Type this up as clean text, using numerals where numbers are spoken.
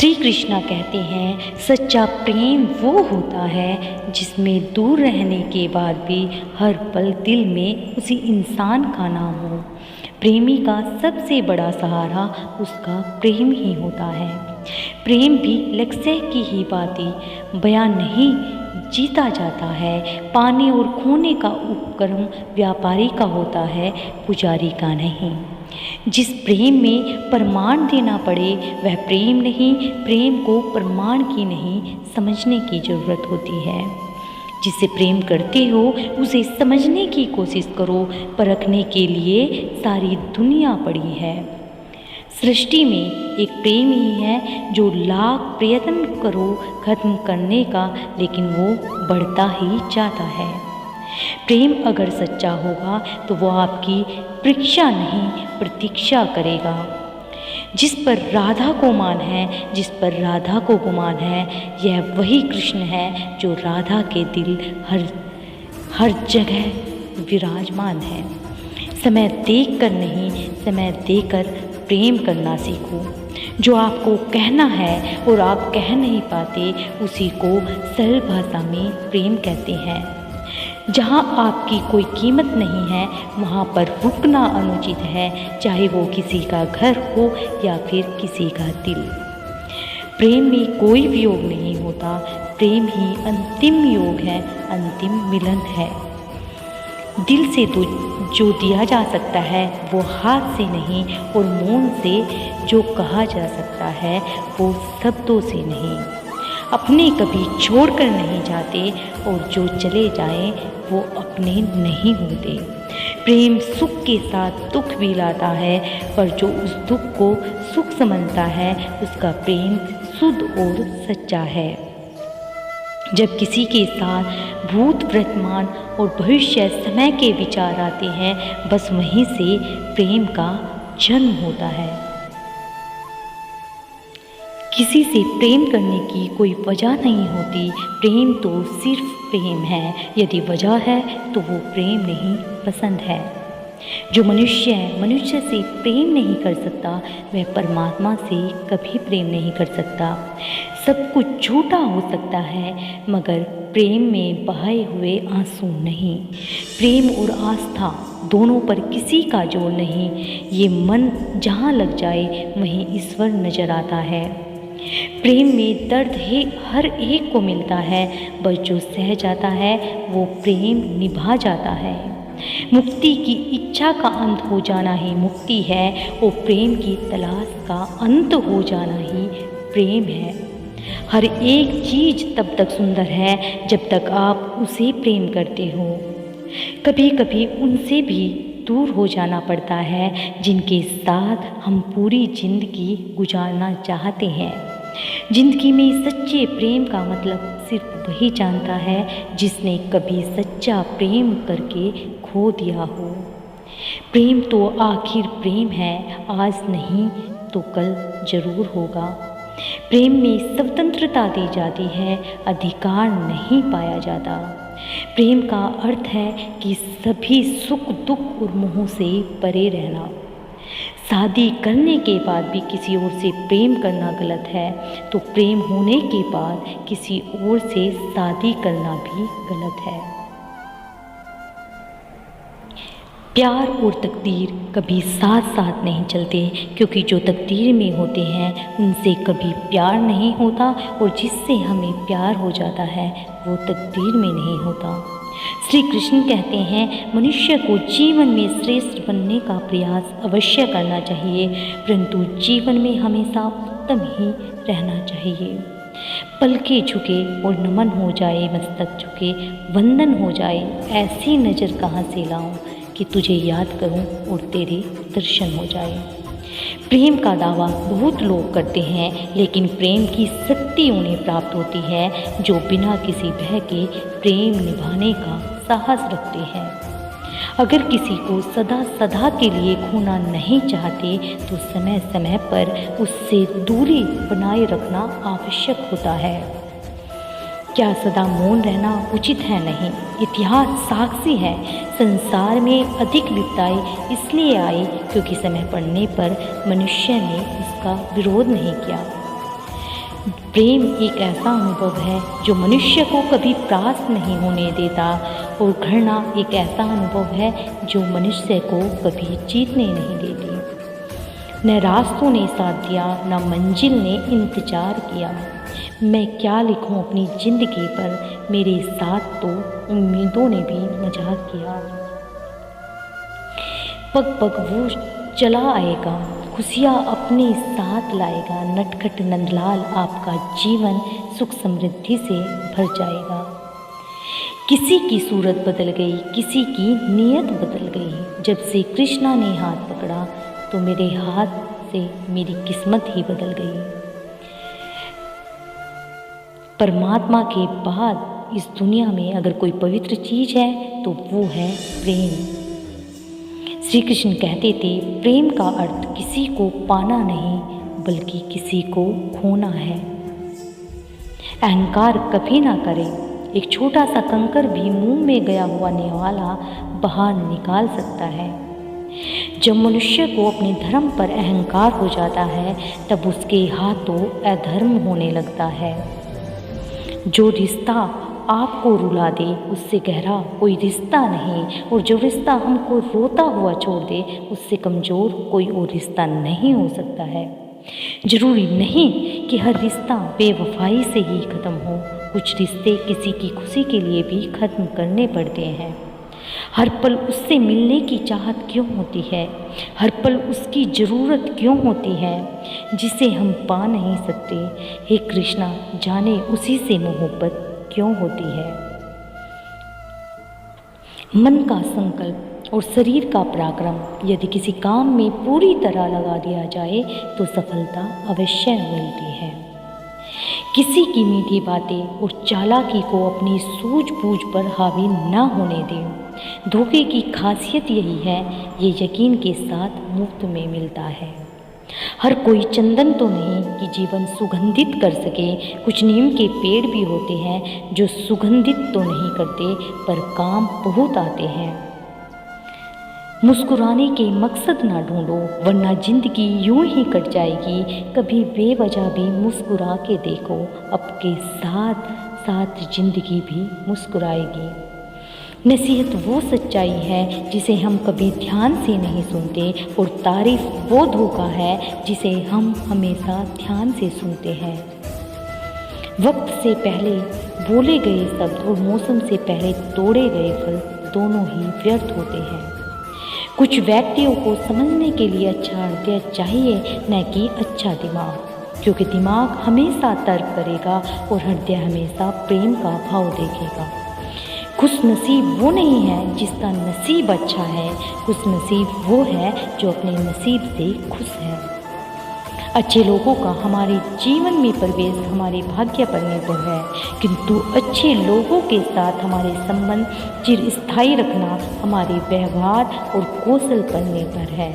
श्री कृष्णा कहते हैं सच्चा प्रेम वो होता है जिसमें दूर रहने के बाद भी हर पल दिल में उसी इंसान का नाम हो। प्रेमी का सबसे बड़ा सहारा उसका प्रेम ही होता है। प्रेम भी लक्ष्य की ही बातें बयान नहीं जीता जाता है। पाने और खोने का उपक्रम व्यापारी का होता है, पुजारी का नहीं। जिस प्रेम में प्रमाण देना पड़े वह प्रेम नहीं, प्रेम को प्रमाण की नहीं समझने की ज़रूरत होती है। जिसे प्रेम करते हो उसे समझने की कोशिश करो, परखने के लिए सारी दुनिया पड़ी है। सृष्टि में एक प्रेम ही है जो लाख प्रयत्न करो खत्म करने का, लेकिन वो बढ़ता ही जाता है। प्रेम अगर सच्चा होगा तो वो आपकी परीक्षा नहीं प्रतीक्षा करेगा। जिस पर राधा को मान है, जिस पर राधा को गुमान है, यह वही कृष्ण है जो राधा के दिल हर जगह विराजमान है। समय देख कर नहीं, समय देकर प्रेम करना सीखो। जो आपको कहना है और आप कह नहीं पाते उसी को सरल भाषा में प्रेम कहते हैं। जहाँ आपकी कोई कीमत नहीं है वहाँ पर रुकना अनुचित है, चाहे वो किसी का घर हो या फिर किसी का दिल। प्रेम में कोई वियोग नहीं होता, प्रेम ही अंतिम योग है, अंतिम मिलन है। दिल से तो जो दिया जा सकता है वो हाथ से नहीं, और मौन से जो कहा जा सकता है वो शब्दों से नहीं। अपने कभी छोड़कर नहीं जाते और जो चले जाएं वो अपने नहीं होते। प्रेम सुख के साथ दुख भी लाता है, पर जो उस दुख को सुख समझता है उसका प्रेम शुद्ध और सच्चा है। जब किसी के साथ भूत, वर्तमान और भविष्य समय के विचार आते हैं, बस वहीं से प्रेम का जन्म होता है। किसी से प्रेम करने की कोई वजह नहीं होती, प्रेम तो सिर्फ प्रेम है। यदि वजह है तो वो प्रेम नहीं, पसंद है। जो मनुष्य से प्रेम नहीं कर सकता वह परमात्मा से कभी प्रेम नहीं कर सकता। सब कुछ झूठा हो सकता है मगर प्रेम में बहाए हुए आंसू नहीं। प्रेम और आस्था दोनों पर किसी का जोर नहीं। ये मन जहाँ लग जाए वहीं ईश्वर नजर आता है। प्रेम में दर्द ही हर एक को मिलता है, बस जो सह जाता है वो प्रेम निभा जाता है। मुक्ति की इच्छा का अंत हो जाना ही मुक्ति है, और प्रेम की तलाश का अंत हो जाना ही प्रेम है। हर एक चीज़ तब तक सुंदर है जब तक आप उसे प्रेम करते हो। कभी कभी उनसे भी दूर हो जाना पड़ता है जिनके साथ हम पूरी जिंदगी गुजारना चाहते हैं। जिंदगी में सच्चे प्रेम का मतलब सिर्फ वही जानता है जिसने कभी सच्चा प्रेम करके खो दिया हो। प्रेम तो आखिर प्रेम है, आज नहीं तो कल जरूर होगा। प्रेम में स्वतंत्रता दी जाती है, अधिकार नहीं पाया जाता। प्रेम का अर्थ है कि सभी सुख दुख और मोह से परे रहना। शादी करने के बाद भी किसी और से प्रेम करना गलत है, तो प्रेम होने के बाद किसी और से शादी करना भी गलत है। प्यार और तकदीर कभी साथ साथ नहीं चलते, क्योंकि जो तकदीर में होते हैं उनसे कभी प्यार नहीं होता, और जिससे हमें प्यार हो जाता है वो तकदीर में नहीं होता। श्री कृष्ण कहते हैं मनुष्य को जीवन में श्रेष्ठ बनने का प्रयास अवश्य करना चाहिए, परंतु जीवन में हमेशा उत्तम ही रहना चाहिए। पलके झुके और नमन हो जाए, मस्तक झुके वंदन हो जाए, ऐसी नज़र कहाँ से लाऊं कि तुझे याद करूं और तेरे दर्शन हो जाए। प्रेम का दावा बहुत लोग करते हैं, लेकिन प्रेम की शक्ति उन्हें प्राप्त होती है जो बिना किसी भय के प्रेम निभाने का साहस रखते हैं। अगर किसी को सदा के लिए खोना नहीं चाहते तो समय समय पर उससे दूरी बनाए रखना आवश्यक होता है। क्या सदा मौन रहना उचित है? नहीं। इतिहास साक्षी है, संसार में अधिक विपदाएं इसलिए आई क्योंकि समय पड़ने पर मनुष्य ने उसका विरोध नहीं किया। प्रेम एक ऐसा अनुभव है जो मनुष्य को कभी प्राप्त नहीं होने देता, और घृणा एक ऐसा अनुभव है जो मनुष्य को कभी जीतने नहीं देती। न रास्तों ने साथ दिया, न मंजिल ने इंतजार किया। मैं क्या लिखूं अपनी ज़िंदगी पर, मेरे साथ तो उम्मीदों ने भी मजाक किया। पग पग वो चला आएगा, खुशियाँ अपने साथ लाएगा। नटखट नंदलाल आपका जीवन सुख समृद्धि से भर जाएगा। किसी की सूरत बदल गई, किसी की नीयत बदल गई। जब से कृष्णा ने हाथ पकड़ा तो मेरे हाथ से मेरी किस्मत ही बदल गई। परमात्मा के बाद इस दुनिया में अगर कोई पवित्र चीज़ है तो वो है प्रेम। श्री कृष्ण कहते थे, प्रेम का अर्थ किसी को पाना नहीं बल्कि किसी को खोना है। अहंकार कभी ना करें। एक छोटा सा कंकर भी मुंह में गया हुआ निवाला बाहर निकाल सकता है। जब मनुष्य को अपने धर्म पर अहंकार हो जाता है तब उसके हाथों अधर्म होने लगता है। जो रिश्ता आपको रुला दे उससे गहरा कोई रिश्ता नहीं, और जो रिश्ता हमको रोता हुआ छोड़ दे उससे कमज़ोर कोई और रिश्ता नहीं हो सकता है। ज़रूरी नहीं कि हर रिश्ता बेवफाई से ही ख़त्म हो। कुछ रिश्ते किसी की खुशी के लिए भी ख़त्म करने पड़ते हैं। हर पल उससे मिलने की चाहत क्यों होती है? हर पल उसकी ज़रूरत क्यों होती है जिसे हम पा नहीं सकते? हे कृष्णा, जाने उसी से मोहब्बत क्यों होती है। मन का संकल्प और शरीर का पराक्रम यदि किसी काम में पूरी तरह लगा दिया जाए तो सफलता अवश्य मिलती है। किसी की मीठी बातें और चालाकी को अपनी सूझबूझ पर हावी न होने दें। धोखे की खासियत यही है, ये यकीन के साथ मुफ्त में मिलता है। हर कोई चंदन तो नहीं कि जीवन सुगंधित कर सके। कुछ नीम के पेड़ भी होते हैं जो सुगंधित तो नहीं करते पर काम बहुत आते हैं। मुस्कुराने के मकसद ना ढूंढो वरना जिंदगी यूं ही कट जाएगी। कभी बेवजह भी मुस्कुरा के देखो, आपके साथ साथ जिंदगी भी मुस्कुराएगी। नसीहत वो सच्चाई है जिसे हम कभी ध्यान से नहीं सुनते, और तारीफ वो धोखा है जिसे हम हमेशा ध्यान से सुनते हैं। वक्त से पहले बोले गए शब्द और मौसम से पहले तोड़े गए फल दोनों ही व्यर्थ होते हैं। कुछ व्यक्तियों को समझने के लिए अच्छा हृदय चाहिए, न कि अच्छा दिमाग, क्योंकि दिमाग हमेशा तर्क करेगा और हृदय हमेशा प्रेम का भाव देखेगा। खुश नसीब वो नहीं है जिसका नसीब अच्छा है, खुश नसीब वो है जो अपने नसीब से खुश है। अच्छे लोगों का हमारे जीवन में प्रवेश हमारे भाग्य पर निर्भर है, किंतु अच्छे लोगों के साथ हमारे संबंध चिरस्थायी रखना हमारे व्यवहार और कौशल पर निर्भर है।